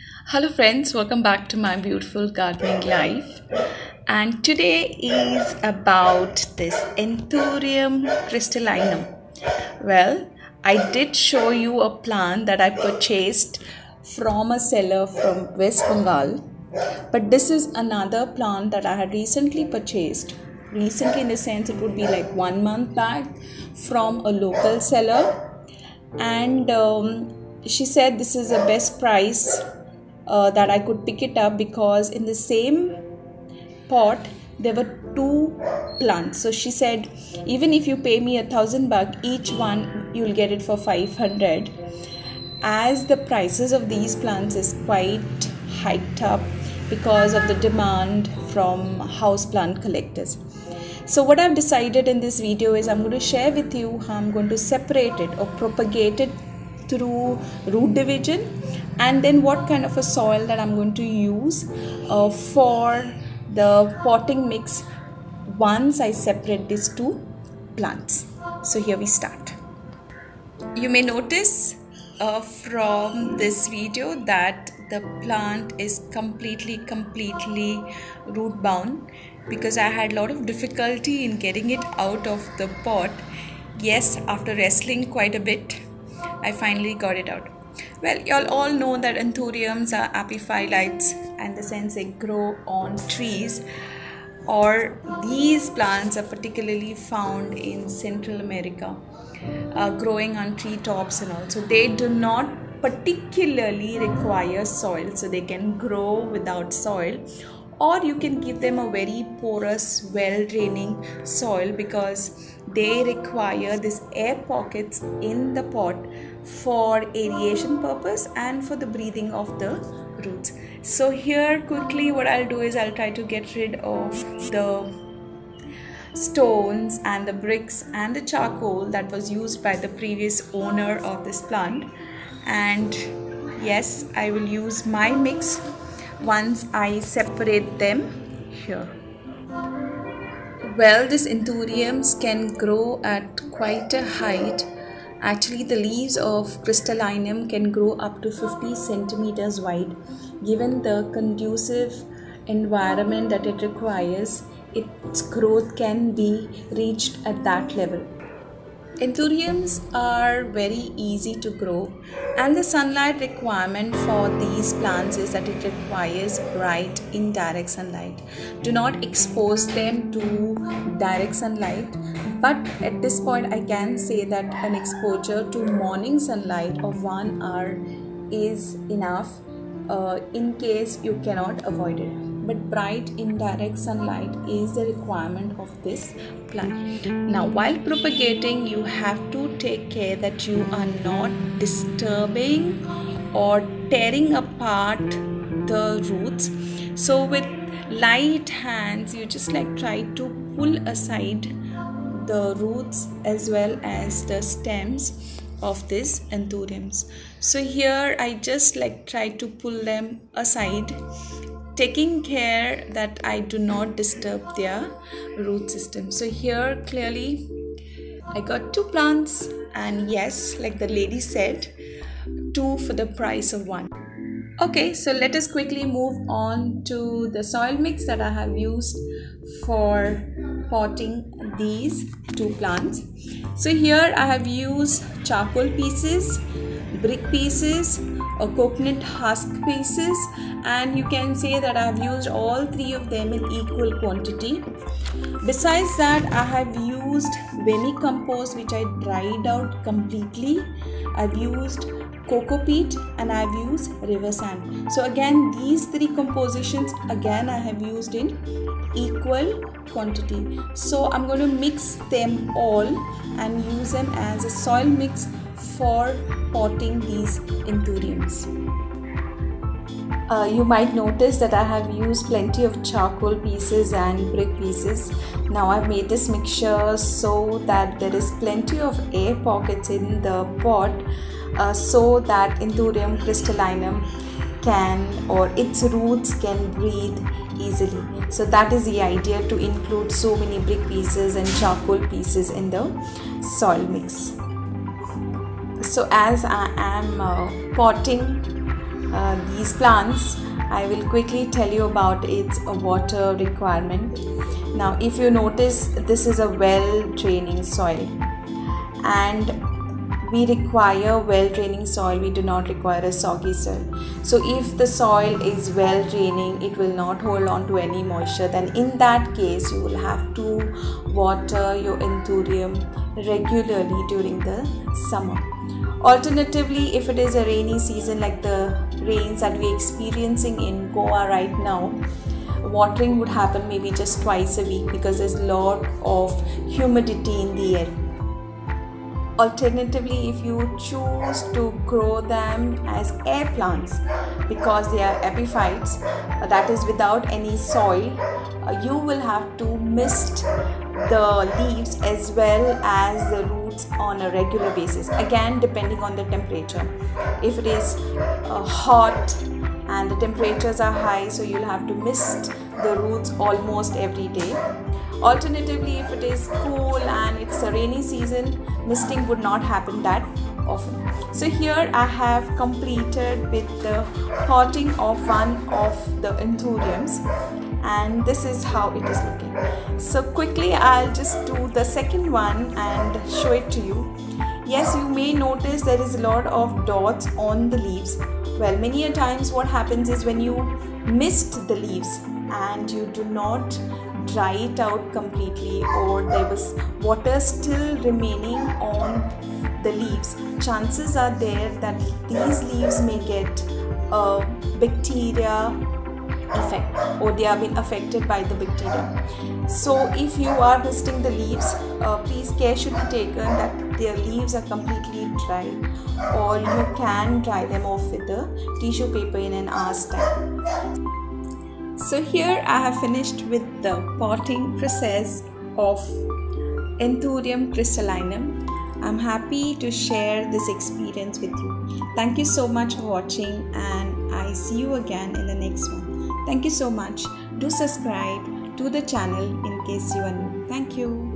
Hello, friends, welcome back to my beautiful gardening life. And today is about this Anthurium crystallinum. Well, I did show you a plant that I purchased from a seller from West Bengal, but this is another plant that I had recently purchased. Recently, in the sense, it would be like 1 month back from a local seller, and she said this is the best price that I could pick it up because in the same pot there were two plants. So she said, even if you pay me $1,000 each one, you'll get it for 500. As the prices of these plants is quite hiked up because of the demand from house plant collectors. So what I've decided in this video is I'm going to share with you how I'm going to separate it or propagate it through root division, and then what kind of a soil that I'm going to use for the potting mix once I separate these two plants. So here we start. You may notice from this video that the plant is completely root bound because I had a lot of difficulty in getting it out of the pot. Yes, after wrestling quite a bit, I finally got it out. Well, y'all all know that anthuriums are epiphylites, and the sense they grow on trees, or these plants are particularly found in Central America, growing on treetops and all. So they do not particularly require soil, so they can grow without soil, or you can give them a very porous, well-draining soil because they require these air pockets in the pot for aeration purpose and for the breathing of the roots. So here quickly what I'll do is I'll try to get rid of the stones and the bricks and the charcoal that was used by the previous owner of this plant, and yes, I will use my mix once I separate them here. Well, these anthuriums can grow at quite a height. Actually, the leaves of crystallinum can grow up to 50 centimeters wide. Given the conducive environment that it requires, its growth can be reached at that level. Anthuriums are very easy to grow, and the sunlight requirement for these plants is that it requires bright indirect sunlight. Do not expose them to direct sunlight, but at this point I can say that an exposure to morning sunlight of 1 hour is enough in case you cannot avoid it. But bright indirect sunlight is the requirement of this plant. Now, while propagating, you have to take care that you are not disturbing or tearing apart the roots. So with light hands, you just try to pull aside the roots as well as the stems of these anthuriums. So here I just try to pull them aside, taking care that I do not disturb their root system. So here clearly I got two plants, and yes, like the lady said, two for the price of one. Okay, so let us quickly move on to the soil mix that I have used for potting these two plants. So here I have used charcoal pieces, brick pieces, coconut husk pieces, and you can say that I have used all three of them in equal quantity. Besides that, I have used vermicompost which I dried out completely. I've used coco peat and I've used river sand. So again, these three compositions again I have used in equal quantity. So I'm going to mix them all and use them as a soil mix for potting these anthuriums. You might notice that I have used plenty of charcoal pieces and brick pieces. Now I've made this mixture so that there is plenty of air pockets in the pot, so that Anthurium crystallinum can, or its roots can, breathe easily. So that is the idea, to include so many brick pieces and charcoal pieces in the soil mix. So as I am potting these plants, I will quickly tell you about its water requirement. Now, if you notice, this is a well-draining soil, and we require well-draining soil. We do not require a soggy soil. So if the soil is well-draining, it will not hold on to any moisture. Then in that case, you will have to water your Anthurium regularly during the summer. Alternatively, if it is a rainy season like the rains that we're experiencing in Goa right now, watering would happen maybe just twice a week because there's a lot of humidity in the air. Alternatively, if you choose to grow them as air plants because they are epiphytes, that is without any soil, you will have to mist the leaves as well as the roots on a regular basis, again depending on the temperature. If it is hot and the temperatures are high, so you'll have to mist the roots almost every day. Alternatively, if it is cool and it's a rainy season, misting would not happen that often. So here I have completed with the potting of one of the Anthuriums, and this is how it is looking. So quickly I'll just do the second one and show it to you. Yes, you may notice there is a lot of dots on the leaves. Well, many a times what happens is when you mist the leaves and you do not dry it out completely, or there was water still remaining on the leaves, chances are there that these leaves may get a bacteria effect, or they have been affected by the bacteria. So if you are misting the leaves, please care should be taken that their leaves are completely dry, or you can dry them off with the tissue paper in an hour's time. So here I have finished with the potting process of Anthurium crystallinum. I'm happy to share this experience with you. Thank you so much for watching, and I see you again in the next one. Thank you so much. Do subscribe to the channel in case you are new. Thank you.